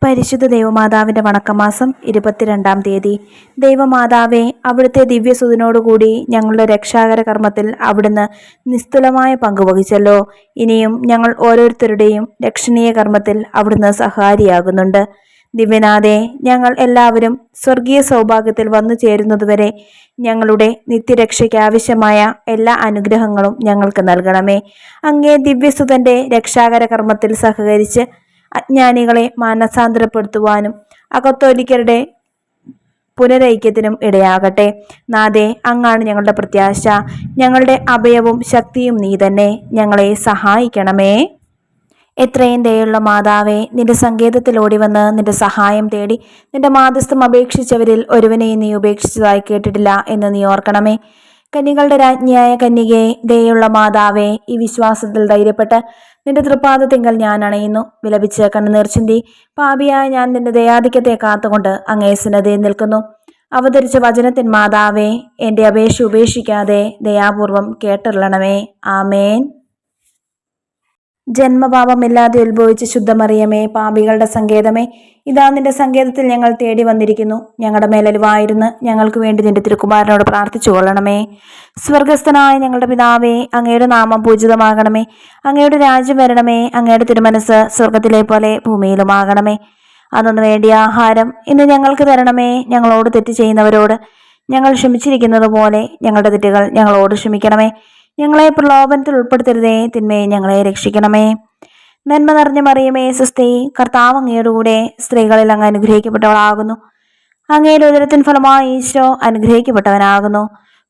പരിശുദ്ധ ദൈവമാതാവിൻ്റെ വണക്കമാസം 22-ാം തീയതി. ദൈവമാതാവേ, അവിടുത്തെ ദിവ്യസുതനോടുകൂടി ഞങ്ങളുടെ രക്ഷാകര കർമ്മത്തിൽ അവിടുന്ന് നിസ്തുലമായ പങ്കുവഹിച്ചല്ലോ. ഇനിയും ഞങ്ങൾ ഓരോരുത്തരുടെയും രക്ഷണീയ കർമ്മത്തിൽ അവിടുന്ന് സഹായിയാകുന്നുണ്ട്. ദിവ്യനാഥേ, ഞങ്ങൾ എല്ലാവരും സ്വർഗീയ സൗഭാഗ്യത്തിൽ വന്നു ചേരുന്നതുവരെ ഞങ്ങളുടെ നിത്യരക്ഷയ്ക്ക് ആവശ്യമായ എല്ലാ അനുഗ്രഹങ്ങളും ഞങ്ങൾക്ക് നൽകണമേ. അങ്ങേ ദിവ്യസുതന്റെ രക്ഷാകര കർമ്മത്തിൽ സഹകരിച്ച് അജ്ഞാനികളെ മാനസാന്തരപ്പെടുത്തുവാനും അകത്തോലിക്കരുടെ പുനരൈക്യത്തിനും ഇടയാകട്ടെ. നാഥേ, അങ്ങാണ് ഞങ്ങളുടെ പ്രത്യാശ, ഞങ്ങളുടെ അഭയവും ശക്തിയും നീ തന്നെ. ഞങ്ങളെ സഹായിക്കണമേ. എത്രയും ദയുള്ള മാതാവേ, നിന്റെ സങ്കേതത്തിൽ ഓടി വന്ന് നിന്റെ സഹായം തേടി നിന്റെ മാധ്യസ്ഥം അപേക്ഷിച്ചവരിൽ ഒരുവനെയും നീ ഉപേക്ഷിച്ചതായി കേട്ടിട്ടില്ല എന്ന് നീ ഓർക്കണമേ. കന്യകളുടെ രാജ്ഞിയായ കന്യകയെ, ദയുള്ള മാതാവേ, ഈ വിശ്വാസത്തിൽ ധൈര്യപ്പെട്ട് നിന്റെ തൃപ്പാദത്തിങ്കൽ ഞാൻ അണയുന്നു. വിലപിച്ച് കണ്ണുനീർ ചിന്തി പാപിയായ ഞാൻ നിന്റെ ദയാധിക്യത്തെ കാത്തുകൊണ്ട് അങ്ങേ സന്നിധിയിൽ നിൽക്കുന്നു. അവതരിച്ച വചനത്തിൻ മാതാവേ, എൻ്റെ അപേക്ഷ ഉപേക്ഷിക്കാതെ ദയാപൂർവം കേട്ടരുളണമേ. ആമേൻ. ജന്മപാപമില്ലാതെ ഉത്ഭവിച്ച ശുദ്ധമറിയമേ, പാപികളുടെ സങ്കേതമേ, ഇതാ നിന്റെ സങ്കേതത്തിൽ ഞങ്ങൾ തേടി വന്നിരിക്കുന്നു. ഞങ്ങളുടെ മേലലിവായിരുന്ന് ഞങ്ങൾക്ക് വേണ്ടി നിന്റെ തിരുക്കുമാരനോട് പ്രാർത്ഥിച്ചു കൊള്ളണമേ. സ്വർഗസ്ഥനായ ഞങ്ങളുടെ പിതാവേ, അങ്ങയുടെ നാമം പൂജിതമാകണമേ. അങ്ങയുടെ രാജ്യം വരണമേ. അങ്ങയുടെ തിരുമനസ് സ്വർഗത്തിലെ പോലെ ഭൂമിയിലുമാകണമേ. അന്നു വേണ്ടിയ ആഹാരം ഇന്ന് ഞങ്ങൾക്ക് തരണമേ. ഞങ്ങളോട് തെറ്റ് ചെയ്യുന്നവരോട് ഞങ്ങൾ ക്ഷമിച്ചിരിക്കുന്നത് പോലെ ഞങ്ങളുടെ തെറ്റുകൾ ഞങ്ങളോട് ക്ഷമിക്കണമേ. ഞങ്ങളെ പ്രലോഭനത്തിൽ ഉൾപ്പെടുത്തരുതേ, തിന്മയെ ഞങ്ങളെ രക്ഷിക്കണമേ. നന്മ നിറഞ്ഞ മറിയമേ, സ്വസ്തി, കർത്താവ് അങ്ങയുടെ കൂടെ സ്ത്രീകളിൽ അങ്ങ് അനുഗ്രഹിക്കപ്പെട്ടവളാകുന്നു. അങ്ങയുടെ ഉദരത്തിൻ ഫലമായി ഈശോ അനുഗ്രഹിക്കപ്പെട്ടവനാകുന്നു.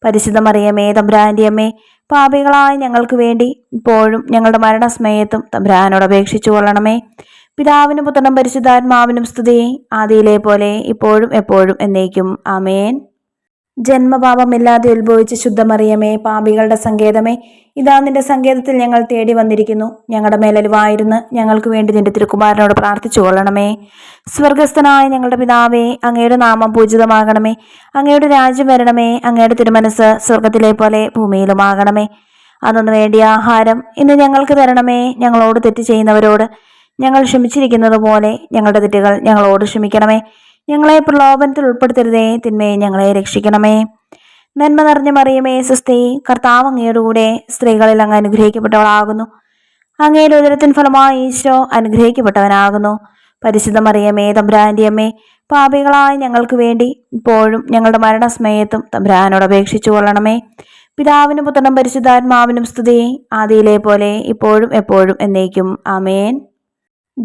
പരിശുദ്ധ മറിയമേ, തമ്പുരാന്റെ അമ്മേ, പാപികളായ ഞങ്ങൾക്ക് വേണ്ടി ഇപ്പോഴും ഞങ്ങളുടെ മരണസമയത്തും തമ്പുരാനോട് അപേക്ഷിച്ചു കൊള്ളണമേ. പിതാവിനും പുത്രനും പരിശുദ്ധാത്മാവിനും സ്തുതി, ആദിയിലെ പോലെ ഇപ്പോഴും എപ്പോഴും എന്നേക്കും. ആമേൻ. ജന്മപാപമില്ലാതെ ഉത്ഭവിച്ച ശുദ്ധമറിയമേ, പാപികളുടെ സങ്കേതമേ, ഇതാ നിന്റെ സങ്കേതത്തിൽ ഞങ്ങൾ തേടി വന്നിരിക്കുന്നു. ഞങ്ങളുടെ മേലലിവായിരുന്ന് ഞങ്ങൾക്ക് വേണ്ടി നിന്റെ തിരുക്കുമാരനോട് പ്രാർത്ഥിച്ചു കൊള്ളണമേ. സ്വർഗസ്ഥനായ ഞങ്ങളുടെ പിതാവേ, അങ്ങയുടെ നാമം പൂജിതമാകണമേ. അങ്ങയുടെ രാജ്യം വരണമേ. അങ്ങയുടെ തിരുമനസ് സ്വർഗത്തിലെ പോലെ ഭൂമിയിലുമാകണമേ. അന്നു വേണ്ടിയ ആഹാരം ഇന്ന് ഞങ്ങൾക്ക് തരണമേ. ഞങ്ങളോട് തെറ്റ് ചെയ്യുന്നവരോട് ഞങ്ങൾ ക്ഷമിച്ചിരിക്കുന്നത് പോലെ ഞങ്ങളുടെ തെറ്റുകൾ ഞങ്ങളോട് ക്ഷമിക്കണമേ. ഞങ്ങളെ പ്രലോഭനത്തിൽ ഉൾപ്പെടുത്തരുതേ, തിന്മയെ ഞങ്ങളെ രക്ഷിക്കണമേ. നന്മ നിറഞ്ഞ മറിയമേ, സ്വസ്തി, കർത്താവ് അങ്ങയുടെ കൂടെ സ്ത്രീകളിൽ അങ്ങ് അനുഗ്രഹിക്കപ്പെട്ടവളാകുന്നു. അങ്ങയുടെ ഉദരത്തിൻ ഫലമായി ഈശോ അനുഗ്രഹിക്കപ്പെട്ടവനാകുന്നു. പരിശുദ്ധ മറിയമേ, തമ്പുരാന്റെ അമ്മേ, പാപികളായ ഞങ്ങൾക്ക് വേണ്ടി ഇപ്പോഴും ഞങ്ങളുടെ മരണസമയത്തും തമ്പുരാനോട് അപേക്ഷിച്ചു കൊള്ളണമേ. പിതാവിനും പുത്രനും പരിശുദ്ധാത്മാവിനും സ്തുതി, ആദിയിലെ പോലെ ഇപ്പോഴും എപ്പോഴും എന്നേക്കും. ആമേൻ.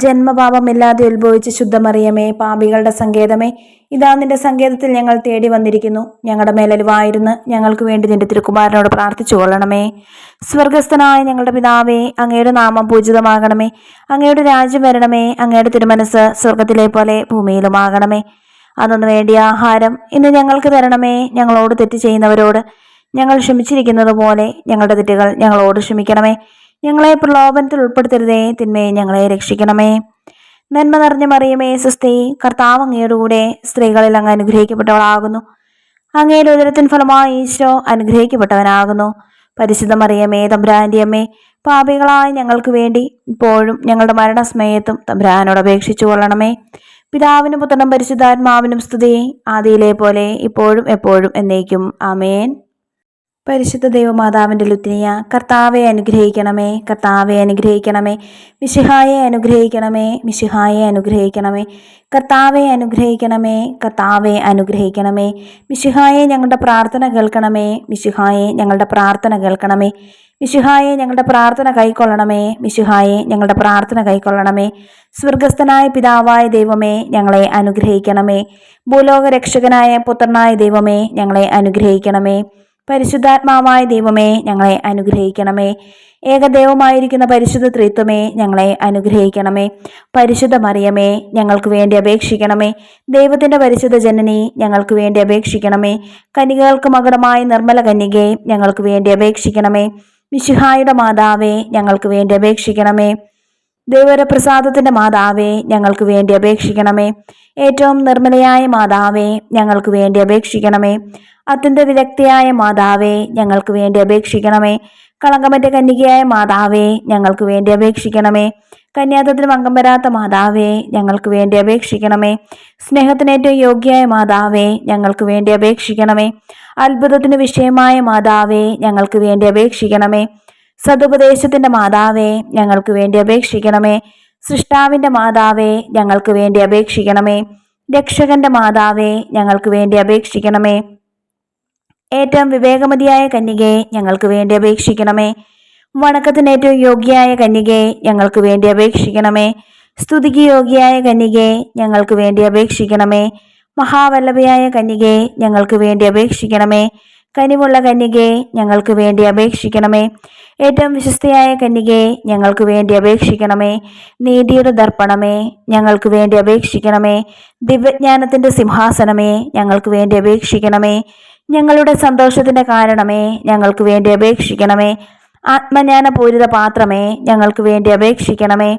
ജന്മപാപമില്ലാതെ ഉത്ഭവിച്ച ശുദ്ധമറിയമേ, പാപികളുടെ സങ്കേതമേ, ഇതാ നിന്റെ സങ്കേതത്തിൽ ഞങ്ങൾ തേടി വന്നിരിക്കുന്നു. ഞങ്ങളുടെ മേലലിവായിരുന്ന് ഞങ്ങൾക്ക് വേണ്ടി നിന്റെ തിരുക്കുമാരനോട് പ്രാർത്ഥിച്ചു കൊള്ളണമേ. സ്വർഗസ്ഥനായ ഞങ്ങളുടെ പിതാവേ, അങ്ങയുടെ നാമം പൂജിതമാകണമേ. അങ്ങയുടെ രാജ്യം വരണമേ. അങ്ങയുടെ തിരുമനസ് സ്വർഗത്തിലെ പോലെ ഭൂമിയിലുമാകണമേ. അന്നു വേണ്ടിയ ആഹാരം ഇന്ന് ഞങ്ങൾക്ക് തരണമേ. ഞങ്ങളോട് തെറ്റ് ചെയ്യുന്നവരോട് ഞങ്ങൾ ക്ഷമിച്ചിരിക്കുന്നത് പോലെ ഞങ്ങളുടെ തെറ്റുകൾ ഞങ്ങളോട് ക്ഷമിക്കണമേ. ഞങ്ങളെ പ്രലോഭനത്തിൽ ഉൾപ്പെടുത്തരുതേ, തിന്മയെ ഞങ്ങളെ രക്ഷിക്കണമേ. നന്മ നിറഞ്ഞ മറിയമേ, സ്വസ്തി, കർത്താവ് അങ്ങയുടെ കൂടെ സ്ത്രീകളിൽ അങ്ങ് അനുഗ്രഹിക്കപ്പെട്ടവളാകുന്നു. അങ്ങയുടെ ഉദരത്തിൻ ഫലമായി ഈശോ അനുഗ്രഹിക്കപ്പെട്ടവനാകുന്നു. പരിശുദ്ധ മറിയമേ, തമ്പുരാന്റെ അമ്മേ, പാപികളായ ഞങ്ങൾക്ക് വേണ്ടി ഇപ്പോഴും ഞങ്ങളുടെ മരണസമയത്തും തമ്പുരാനോട് അപേക്ഷിച്ചു കൊള്ളണമേ. പിതാവിനും പുത്രനും പരിശുദ്ധാത്മാവിനും സ്തുതി, ആദിയിലെ പോലെ ഇപ്പോഴും എപ്പോഴും എന്നേക്കും. ആമേൻ. പരിശുദ്ധ ദൈവമാതാവിൻ്റെ ലുത്തിനിയ, കർത്താവെ അനുഗ്രഹിക്കണമേ. കർത്താവെ അനുഗ്രഹിക്കണമേ. മിശിഹായെ അനുഗ്രഹിക്കണമേ. മിശിഹായെ അനുഗ്രഹിക്കണമേ. കർത്താവെ അനുഗ്രഹിക്കണമേ. കർത്താവെ അനുഗ്രഹിക്കണമേ. മിശിഹായെ ഞങ്ങളുടെ പ്രാർത്ഥന കേൾക്കണമേ. മിശിഹായെ ഞങ്ങളുടെ പ്രാർത്ഥന കേൾക്കണമേ. മിശിഹായെ ഞങ്ങളുടെ പ്രാർത്ഥന കൈക്കൊള്ളണമേ. മിശിഹായെ ഞങ്ങളുടെ പ്രാർത്ഥന കൈക്കൊള്ളണമേ. സ്വർഗസ്ഥനായ പിതാവായ ദൈവമേ, ഞങ്ങളെ അനുഗ്രഹിക്കണമേ. ഭൂലോക രക്ഷകനായ പുത്രനായ ദൈവമേ, ഞങ്ങളെ അനുഗ്രഹിക്കണമേ. പരിശുദ്ധാത്മാവായ ദൈവമേ, ഞങ്ങളെ അനുഗ്രഹിക്കണമേ. ഏകദൈവമായിരിക്കുന്ന പരിശുദ്ധ ത്രിത്വമേ, ഞങ്ങളെ അനുഗ്രഹിക്കണമേ. പരിശുദ്ധ മറിയമേ, ഞങ്ങൾക്ക് വേണ്ടി അപേക്ഷിക്കണമേ. ദൈവത്തിൻ്റെ പരിശുദ്ധ ജനനി, ഞങ്ങൾക്ക് വേണ്ടി അപേക്ഷിക്കണമേ. കന്യകൾക്ക് മകുടമായ നിർമ്മല കന്യകെ, ഞങ്ങൾക്ക് വേണ്ടി അപേക്ഷിക്കണമേ. മിശിഹായുടെ മാതാവേ, ഞങ്ങൾക്ക് വേണ്ടി അപേക്ഷിക്കണമേ. ദൈവപ്രസാദത്തിൻ്റെ മാതാവേ, ഞങ്ങൾക്ക് വേണ്ടി അപേക്ഷിക്കണമേ. ഏറ്റവും നിർമ്മലയായ മാതാവേ, ഞങ്ങൾക്ക് വേണ്ടി അപേക്ഷിക്കണമേ. അത്യന്ത വിരക്തിയായ മാതാവേ, ഞങ്ങൾക്ക് വേണ്ടി അപേക്ഷിക്കണമേ. കളങ്കമറ്റ കന്യകയായ മാതാവേ, ഞങ്ങൾക്ക് വേണ്ടി അപേക്ഷിക്കണമേ. കന്യാത്വത്തിന് അംഗം വരാത്ത മാതാവേ, ഞങ്ങൾക്ക് വേണ്ടി അപേക്ഷിക്കണമേ. സ്നേഹത്തിന് ഏറ്റവും യോഗ്യയായ മാതാവേ, ഞങ്ങൾക്ക് വേണ്ടി അപേക്ഷിക്കണമേ. അത്ഭുതത്തിന് വിഷയമായ മാതാവേ, ഞങ്ങൾക്ക് വേണ്ടി അപേക്ഷിക്കണമേ. സതുപദേശത്തിന്റെ മാതാവേ, ഞങ്ങൾക്ക് വേണ്ടി അപേക്ഷിക്കണമേ. സൃഷ്ടാവിന്റെ മാതാവേ, ഞങ്ങൾക്ക് വേണ്ടി അപേക്ഷിക്കണമേ. രക്ഷകന്റെ മാതാവേ, ഞങ്ങൾക്ക് വേണ്ടി അപേക്ഷിക്കണമേ. ഏറ്റവും വിവേകമതിയായ കന്യകയെ, ഞങ്ങൾക്ക് വേണ്ടി അപേക്ഷിക്കണമേ. വണക്കത്തിന് ഏറ്റവും യോഗ്യയായ കന്യകയെ, ഞങ്ങൾക്ക് വേണ്ടി അപേക്ഷിക്കണമേ. സ്തുതിക്ക് യോഗ്യയായ കന്യകയെ, ഞങ്ങൾക്ക് വേണ്ടി അപേക്ഷിക്കണമേ. മഹാവല്ലഭയായ കന്യകയെ, ഞങ്ങൾക്ക് വേണ്ടി അപേക്ഷിക്കണമേ. കനിവുള്ള കന്യകയെ, ഞങ്ങൾക്ക് വേണ്ടി അപേക്ഷിക്കണമേ. ഏറ്റവും വിശ്വസ്തയായ കന്യകയെ, ഞങ്ങൾക്ക് വേണ്ടി അപേക്ഷിക്കണമേ. നീതിയുടെ ദർപ്പണമേ, ഞങ്ങൾക്ക് വേണ്ടി അപേക്ഷിക്കണമേ. ദിവ്യജ്ഞാനത്തിന്റെ സിംഹാസനമേ, ഞങ്ങൾക്ക് വേണ്ടി അപേക്ഷിക്കണമേ. ഞങ്ങളുടെ സന്തോഷത്തിന്റെ കാരണമേ, ഞങ്ങൾക്ക് വേണ്ടി അപേക്ഷിക്കണമേ. ആത്മജ്ഞാനപൂരിത പാത്രമേ, ഞങ്ങൾക്ക് വേണ്ടി അപേക്ഷിക്കണമേ.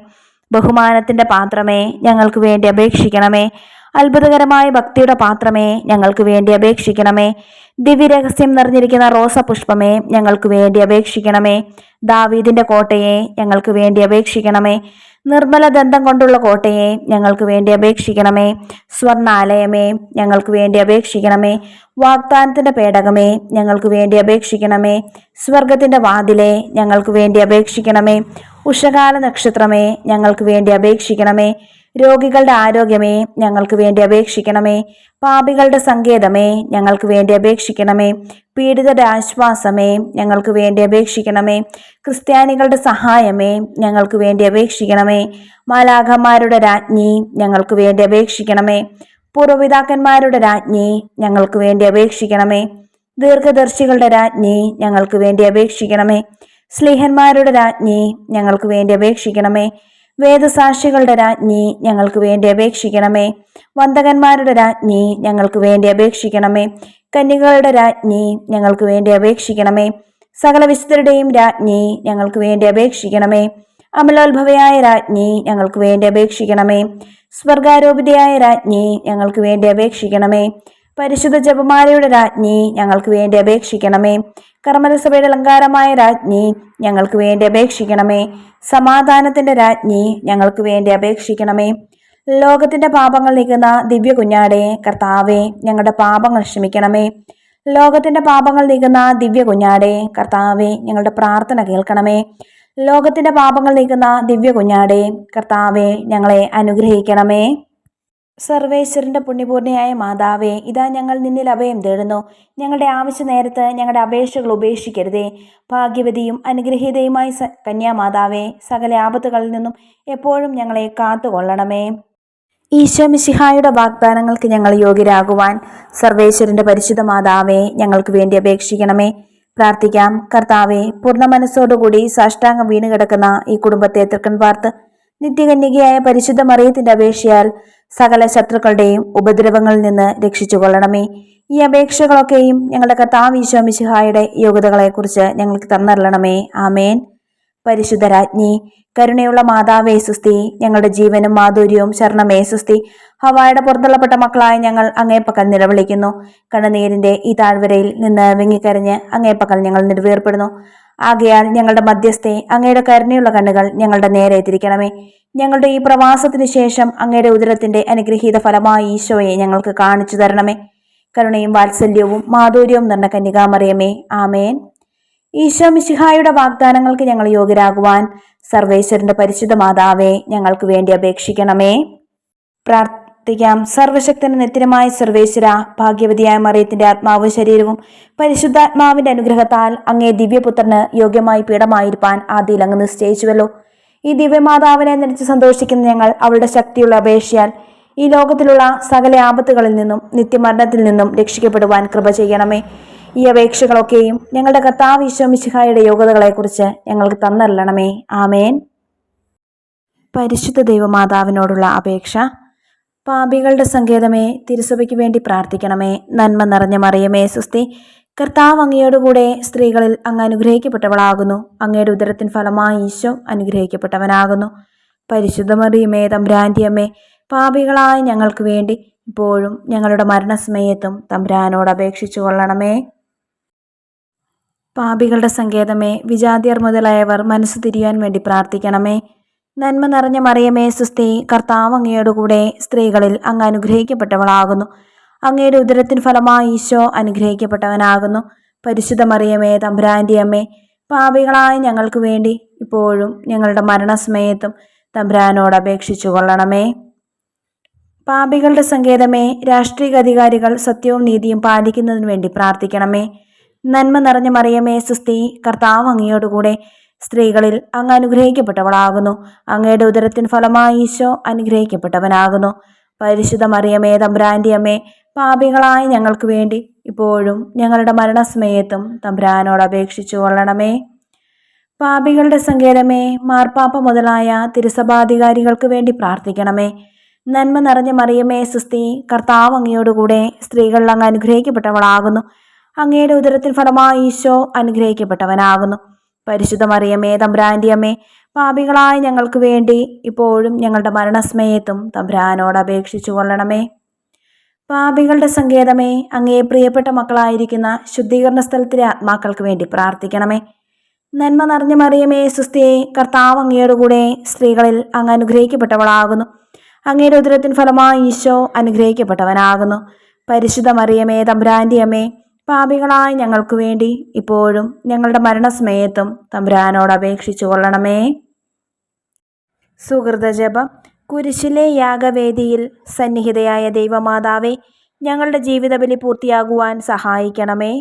ബഹുമാനത്തിന്റെ പാത്രമേ, ഞങ്ങൾക്ക് വേണ്ടി അപേക്ഷിക്കണമേ. അത്ഭുതകരമായ ഭക്തിയുടെ പാത്രമേ, ഞങ്ങൾക്ക് വേണ്ടി അപേക്ഷിക്കണമേ. ദിവ്യരഹസ്യം നിറഞ്ഞിരിക്കുന്ന റോസപുഷ്പമേ, ഞങ്ങൾക്ക് വേണ്ടി അപേക്ഷിക്കണമേ. ദാവീദിന്റെ കോട്ടയെ, ഞങ്ങൾക്ക് വേണ്ടി അപേക്ഷിക്കണമേ. നിർമ്മല ദന്തം കൊണ്ടുള്ള കോട്ടയെ, ഞങ്ങൾക്ക് വേണ്ടി അപേക്ഷിക്കണമേ. സ്വർണാലയമേ, ഞങ്ങൾക്ക് വേണ്ടി അപേക്ഷിക്കണമേ. വാഗ്ദാനത്തിന്റെ പേടകമേ, ഞങ്ങൾക്ക് വേണ്ടി അപേക്ഷിക്കണമേ. സ്വർഗത്തിന്റെ വാതിലെ, ഞങ്ങൾക്ക് വേണ്ടി അപേക്ഷിക്കണമേ. ഉഷകാല നക്ഷത്രമേ, ഞങ്ങൾക്ക് വേണ്ടി അപേക്ഷിക്കണമേ. രോഗികളുടെ ആരോഗ്യമേ, ഞങ്ങൾക്ക് വേണ്ടി അപേക്ഷിക്കണമേ. പാപികളുടെ സങ്കേതമേ, ഞങ്ങൾക്ക് വേണ്ടി അപേക്ഷിക്കണമേ. പീഡിതരുടെ ആശ്വാസമേ, ഞങ്ങൾക്ക് വേണ്ടി അപേക്ഷിക്കണമേ. ക്രിസ്ത്യാനികളുടെ സഹായമേ, ഞങ്ങൾക്ക് വേണ്ടി അപേക്ഷിക്കണമേ. മാലാഖമാരുടെ രാജ്ഞി, ഞങ്ങൾക്ക് വേണ്ടി അപേക്ഷിക്കണമേ. പൂർവ്വപിതാക്കന്മാരുടെ രാജ്ഞി, ഞങ്ങൾക്ക് വേണ്ടി അപേക്ഷിക്കണമേ. ദീർഘദർശികളുടെ രാജ്ഞി, ഞങ്ങൾക്ക് വേണ്ടി അപേക്ഷിക്കണമേ. സ്ലീഹന്മാരുടെ രാജ്ഞി, ഞങ്ങൾക്ക് വേണ്ടി അപേക്ഷിക്കണമേ. വേദസാക്ഷികളുടെ രാജ്ഞി, ഞങ്ങൾക്ക് വേണ്ടി അപേക്ഷിക്കണമേ. വന്ദകന്മാരുടെ രാജ്ഞി, ഞങ്ങൾക്ക് വേണ്ടി അപേക്ഷിക്കണമേ. കന്യകളുടെ രാജ്ഞി, ഞങ്ങൾക്ക് വേണ്ടി അപേക്ഷിക്കണമേ. സകല വിശുദ്ധരുടെയും രാജ്ഞി, ഞങ്ങൾക്ക് വേണ്ടി അപേക്ഷിക്കണമേ. അമലോത്ഭവയായ രാജ്ഞി, ഞങ്ങൾക്ക് വേണ്ടി അപേക്ഷിക്കണമേ. സ്വർഗാരോപിതയായ രാജ്ഞി, ഞങ്ങൾക്ക് വേണ്ടി അപേക്ഷിക്കണമേ. പരിശുദ്ധ ജപമാലയുടെ രാജ്ഞി, ഞങ്ങൾക്ക് വേണ്ടി അപേക്ഷിക്കണമേ. കർമ്മലസഭയുടെ അലങ്കാരമായ രാജ്ഞി, ഞങ്ങൾക്ക് വേണ്ടി അപേക്ഷിക്കണമേ. സമാധാനത്തിന്റെ രാജ്ഞി, ഞങ്ങൾക്ക് വേണ്ടി അപേക്ഷിക്കണമേ. ലോകത്തിന്റെ പാപങ്ങൾ നീക്കുന്ന ദിവ്യ കുഞ്ഞാടേ, കർത്താവേ, ഞങ്ങളുടെ പാപങ്ങൾ ക്ഷമിക്കണമേ. ലോകത്തിന്റെ പാപങ്ങൾ നീക്കുന്ന ദിവ്യ കുഞ്ഞാടേ, കർത്താവേ, ഞങ്ങളുടെ പ്രാർത്ഥന കേൾക്കണമേ. ലോകത്തിന്റെ പാപങ്ങൾ നീക്കുന്ന ദിവ്യ കുഞ്ഞാടേ, കർത്താവേ, ഞങ്ങളെ അനുഗ്രഹിക്കണമേ. സർവേശ്വരന്റെ പുണ്യപൂർണ്ണയായ മാതാവേ, ഇതാ ഞങ്ങൾ നിന്നിൽ അഭയം തേടുന്നു. ഞങ്ങളുടെ ആവശ്യ നേരത്ത് ഞങ്ങളുടെ അപേക്ഷകൾ ഉപേക്ഷിക്കരുതേ. ഭാഗ്യവതിയും അനുഗ്രഹീതയുമായ കന്യാമാതാവേ, സകല ആപത്തുകളിൽ നിന്നും എപ്പോഴും ഞങ്ങളെ കാത്തുകൊള്ളണമേ. ഈശോ മിശിഹായുടെ വാഗ്ദാനങ്ങൾക്ക് ഞങ്ങൾ യോഗ്യരാകുവാൻ സർവേശ്വരന്റെ പരിശുദ്ധ മാതാവേ, ഞങ്ങൾക്ക് വേണ്ടി അപേക്ഷിക്കണമേ. പ്രാർത്ഥിക്കാം. കർത്താവെ, പൂർണ്ണ മനസ്സോടുകൂടി സാഷ്ടാംഗം വീണ് കിടക്കുന്ന ഈ കുടുംബത്തെ തൃക്കൺ പാർത്ത് നിത്യകന്യകയായ പരിശുദ്ധ മറിയത്തിന്റെ അപേക്ഷയാൽ സകല ശത്രുക്കളുടെയും ഉപദ്രവങ്ങളിൽ നിന്ന് രക്ഷിച്ചു കൊള്ളണമേ. ഈ അപേക്ഷകളൊക്കെയും ഞങ്ങളുടെ കർത്താവ് ഈശോ മിശിഹായുടെ യോഗ്യതകളെക്കുറിച്ച് ഞങ്ങൾക്ക് തന്നറിയണമേ. ആമേൻ. പരിശുദ്ധ രാജ്ഞി, കരുണയുള്ള മാതാവേ സുസ്തി. ഞങ്ങളുടെ ജീവനും മാധുര്യവും ശരണമേ സുസ്തി. ഹവായുടെ പുറന്തള്ളപ്പെട്ട മക്കളായ ഞങ്ങൾ അങ്ങേപ്പക്കൽ നിലവിളിക്കുന്നു. കണ്ണുനീരിന്റെ ഈ താഴ്വരയിൽ നിന്ന് വിങ്ങിക്കരഞ്ഞ് അങ്ങേപ്പക്കൽ ഞങ്ങൾ നിർവേർപ്പെടുന്നു. ആകയാൽ ഞങ്ങളുടെ മധ്യസ്ഥെ, അങ്ങയുടെ കരുണയുള്ള കണ്ണുകൾ ഞങ്ങളുടെ നേരെ തിരിക്കണമേ. ഞങ്ങളുടെ ഈ പ്രവാസത്തിനു ശേഷം അങ്ങയുടെ ഉദരത്തിന്റെ അനുഗ്രഹീത ഫലമായ ഈശോയെ ഞങ്ങൾക്ക് കാണിച്ചു തരണമേ. കരുണയും വാത്സല്യവും മാധുര്യവും നിറഞ്ഞ കന്യകാമറിയമേ, ആമേൻ. ഈശോ മിശിഹായുടെ വാഗ്ദാനങ്ങൾക്ക് ഞങ്ങൾ യോഗ്യരാകുവാൻ സർവേശ്വരന്റെ പരിശുദ്ധ മാതാവേ, ഞങ്ങൾക്ക് വേണ്ടി അപേക്ഷിക്കണമേ. പ്രാർത്ഥിക്കാം. സർവശക്തന് നിത്യമായ സർവേശ്വര, ഭാഗ്യവതിയായ മറിയത്തിന്റെ ആത്മാവും ശരീരവും പരിശുദ്ധാത്മാവിന്റെ അനുഗ്രഹത്താൽ അങ്ങേ ദിവ്യപുത്രന് യോഗ്യമായി പീഠമായിരിക്കാൻ ആദിയിൽ അങ്ങ് നിശ്ചയിച്ചുവല്ലോ. ഈ ദിവ്യമാതാവിനെ നടിച്ച് സന്തോഷിക്കുന്ന ഞങ്ങൾ അവളുടെ ശക്തിയുള്ള അപേക്ഷയാൽ ഈ ലോകത്തിലുള്ള സകല ആപത്തുകളിൽ നിന്നും നിത്യമരണത്തിൽ നിന്നും രക്ഷിക്കപ്പെടുവാൻ കൃപ ചെയ്യണമേ. ഈ അപേക്ഷകളൊക്കെയും ഞങ്ങളുടെ കർത്താവ് ഈശോ മിശിഹായുടെ യോഗ്യതകളെക്കുറിച്ച് ഞങ്ങൾക്ക് തന്നറിയണമേ. ആമേൻ. പരിശുദ്ധ ദൈവമാതാവിനോടുള്ള അപേക്ഷ. പാപികളുടെ സങ്കേതമേ, തിരുസഭയ്ക്ക് വേണ്ടി പ്രാർത്ഥിക്കണമേ. നന്മ നിറഞ്ഞ മറിയമേ സുസ്തി. കർത്താവ് അങ്ങയോടുകൂടെ സ്ത്രീകളിൽ അങ്ങ് അനുഗ്രഹിക്കപ്പെട്ടവളാകുന്നു. അങ്ങയുടെ ഉദരത്തിൻ ഫലമായി ഈശോ അനുഗ്രഹിക്കപ്പെട്ടവനാകുന്നു. പരിശുദ്ധ മറിയമേ തമ്പുരാന്റെ അമ്മേ, പാപികളായ ഞങ്ങൾക്ക് വേണ്ടി ഇപ്പോഴും ഞങ്ങളുടെ മരണസമയത്തും തമ്പുരാനോട് അപേക്ഷിച്ചു കൊള്ളണമേ. പാപികളുടെ സങ്കേതമേ, വിജാതിയർ മുതലായവർ മനസ്സ് തിരിയാൻ വേണ്ടി പ്രാർത്ഥിക്കണമേ. നന്മ നിറഞ്ഞ മറിയമേ സുസ്തി, കർത്താവ് അങ്ങയോടുകൂടെ സ്ത്രീകളിൽ അങ്ങ് അനുഗ്രഹിക്കപ്പെട്ടവളാകുന്നു. അങ്ങയുടെ ഉദരത്തിൻ ഫലമായി ഈശോ അനുഗ്രഹിക്കപ്പെട്ടവനാകുന്നു. പരിശുദ്ധ മറിയമേ തമ്പുരാന്റെ അമ്മേ, പാപികളായ ഞങ്ങൾക്ക് വേണ്ടി ഇപ്പോഴും ഞങ്ങളുടെ മരണസമയത്തും തമ്പുരാനോട് അപേക്ഷിച്ചു കൊള്ളണമേ. പാപികളുടെ സങ്കേതമേ, രാഷ്ട്രീയ അധികാരികൾ സത്യവും നീതിയും പാലിക്കുന്നതിന് വേണ്ടി പ്രാർത്ഥിക്കണമേ. നന്മ നിറഞ്ഞ മറിയമേ സുസ്തി, കർത്താവ് അങ്ങയോടുകൂടെ സ്ത്രീകളിൽ അങ്ങ് അനുഗ്രഹിക്കപ്പെട്ടവളാകുന്നു. അങ്ങയുടെ ഉദരത്തിൻ ഫലമായി ഈശോ അനുഗ്രഹിക്കപ്പെട്ടവനാകുന്നു. പരിശുദ്ധ മറിയമേ തമ്പുരാന്റെ അമ്മേ, പാപികളായ ഞങ്ങൾക്ക് വേണ്ടി ഇപ്പോഴും ഞങ്ങളുടെ മരണസമയത്തും തമ്പുരാനോട് അപേക്ഷിച്ചു കൊള്ളണമേ. പാപികളുടെ സങ്കേതമേ, മാർപ്പാപ്പ മുതലായ തിരുസഭാധികാരികൾക്ക് വേണ്ടി പ്രാർത്ഥിക്കണമേ. നന്മ നിറഞ്ഞ മറിയമേ സുസ്തി, കർത്താവ് അങ്ങയോടുകൂടെ സ്ത്രീകളിൽ അങ്ങ് അനുഗ്രഹിക്കപ്പെട്ടവളാകുന്നു. അങ്ങയുടെ ഉദരത്തിൻ ഫലമായി ഈശോ അനുഗ്രഹിക്കപ്പെട്ടവനാകുന്നു. പരിശുദ്ധ മറിയമേ തമ്പുരാന്റെ അമ്മേ, പാപികളായ ഞങ്ങൾക്ക് വേണ്ടി ഇപ്പോഴും ഞങ്ങളുടെ മരണസമയത്തും തമ്പുരാനോട് അപേക്ഷിച്ചു കൊള്ളണമേ. പാപികളുടെ സങ്കേതമേ, അങ്ങേ പ്രിയപ്പെട്ട മക്കളായിരിക്കുന്ന ശുദ്ധീകരണ സ്ഥലത്തിലെ ആത്മാക്കൾക്ക് വേണ്ടി പ്രാർത്ഥിക്കണമേ. നന്മ നിറഞ്ഞ മറിയമേ സുസ്തി, കർത്താവ് അങ്ങയോടുകൂടെ സ്ത്രീകളിൽ അങ്ങ് അനുഗ്രഹിക്കപ്പെട്ടവളാകുന്നു. അങ്ങയുടെ ഉദരത്തിൻ ഫലമായി ഈശോ അനുഗ്രഹിക്കപ്പെട്ടവനാകുന്നു. പരിശുദ്ധ മറിയമേ തമ്പുരാന്റെ അമ്മേ, പാപികളായ ഞങ്ങൾക്ക് വേണ്ടി ഇപ്പോഴും ഞങ്ങളുടെ മരണസമയത്തും തമ്പുരാനോട് അപേക്ഷിച്ചു കൊള്ളണമേ. സുഹൃതജപം. കുരിശിലെ യാഗവേദിയിൽ സന്നിഹിതയായ ദൈവമാതാവേ, ഞങ്ങളുടെ ജീവിതബലി പൂർത്തിയാകുവാൻ സഹായിക്കണമേ.